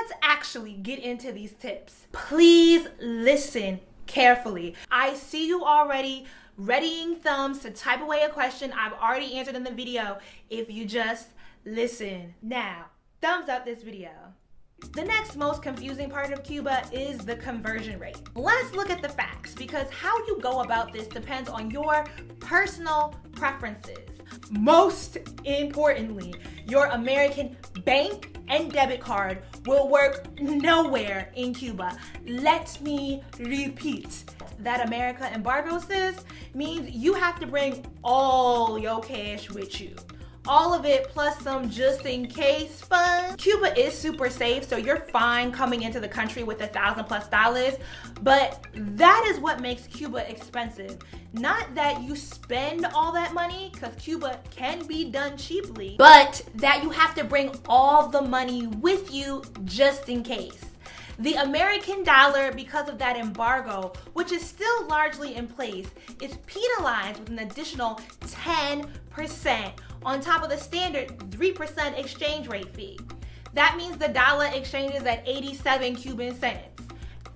let's actually get into these tips. Please listen carefully. I see you already readying thumbs to type away a question I've already answered in the video if you just listen. Now, thumbs up this video. The next most confusing part of Cuba is the conversion rate. Let's look at the facts, because how you go about this depends on your personal preferences. Most importantly, your American bank and debit card will work nowhere in Cuba. Let me repeat. That America embargo, sis, means you have to bring all your cash with you. All of it plus some just in case funds. Cuba is super safe, so you're fine coming into the country with $1,000+, but that is what makes Cuba expensive. Not that you spend all that money, because Cuba can be done cheaply, but that you have to bring all the money with you just in case. The American dollar, because of that embargo, which is still largely in place, is penalized with an additional 10% on top of the standard 3% exchange rate fee. That means the dollar exchanges at 87 Cuban cents.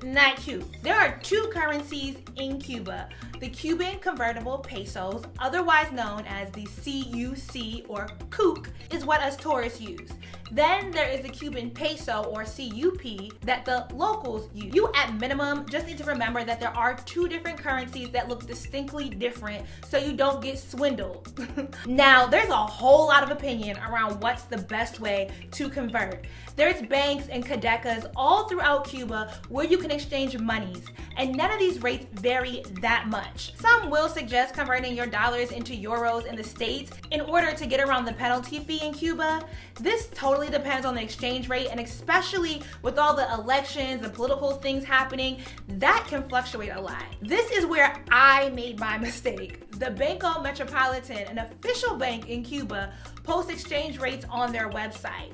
Not cute. There are two currencies in Cuba. The Cuban convertible pesos, otherwise known as the CUC or CUC, is what us tourists use. Then there is the Cuban peso or CUP that the locals use. You at minimum just need to remember that there are two different currencies that look distinctly different so you don't get swindled. Now, there's a whole lot of opinion around what's the best way to convert. There's banks and cadencas all throughout Cuba where you can exchange monies, and none of these rates vary that much. Some will suggest converting your dollars into euros in the States in order to get around the penalty fee in Cuba. This totally depends on the exchange rate, and especially with all the elections and political things happening, that can fluctuate a lot. This is where I made my mistake. The Banco Metropolitan, an official bank in Cuba, posts exchange rates on their website.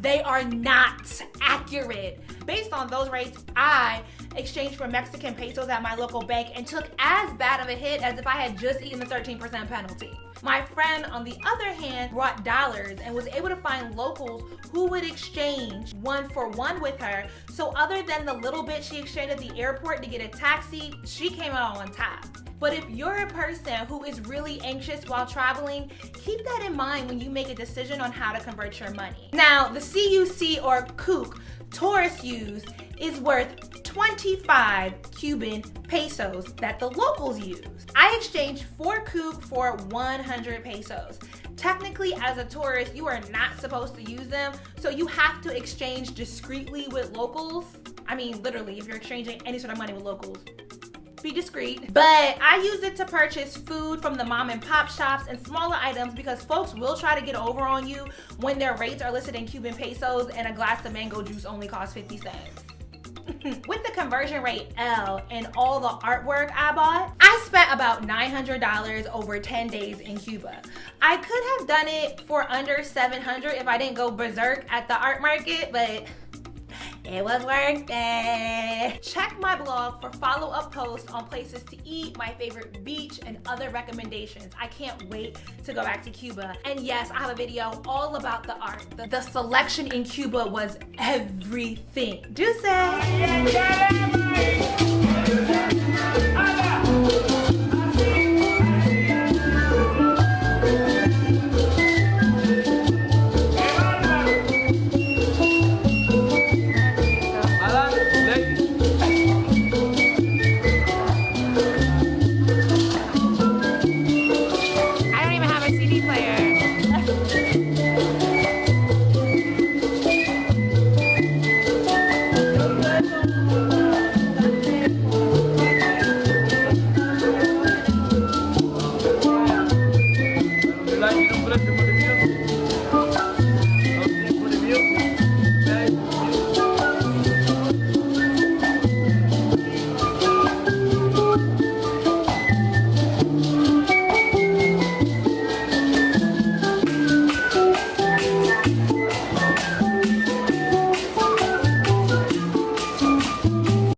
They are not accurate. Based on those rates, I exchanged for Mexican pesos at my local bank and took as bad of a hit as if I had just eaten the 13% penalty. My friend, on the other hand, brought dollars and was able to find locals who would exchange 1-for-1 with her. So other than the little bit she exchanged at the airport to get a taxi, she came out on top. But if you're a person who is really anxious while traveling, keep that in mind when you make a decision on how to convert your money. Now, the CUC or CUC tourists use is worth 25 Cuban pesos that the locals use. I exchanged 4 CUC for 100 pesos. Technically, as a tourist, you are not supposed to use them, so you have to exchange discreetly with locals. I mean, literally, if you're exchanging any sort of money with locals, be discreet. But I use it to purchase food from the mom and pop shops and smaller items, because folks will try to get over on you when their rates are listed in Cuban pesos and a glass of mango juice only costs 50 cents. With the conversion rate L and all the artwork I bought, I spent about $900 over 10 days in Cuba. I could have done it for under $700 if I didn't go berserk at the art market, but it was worth it. Check my blog for follow-up posts on places to eat, my favorite beach, and other recommendations. I can't wait to go back to Cuba. And yes, I have a video all about the art. The selection in Cuba was everything. Jouelzy. Gracias.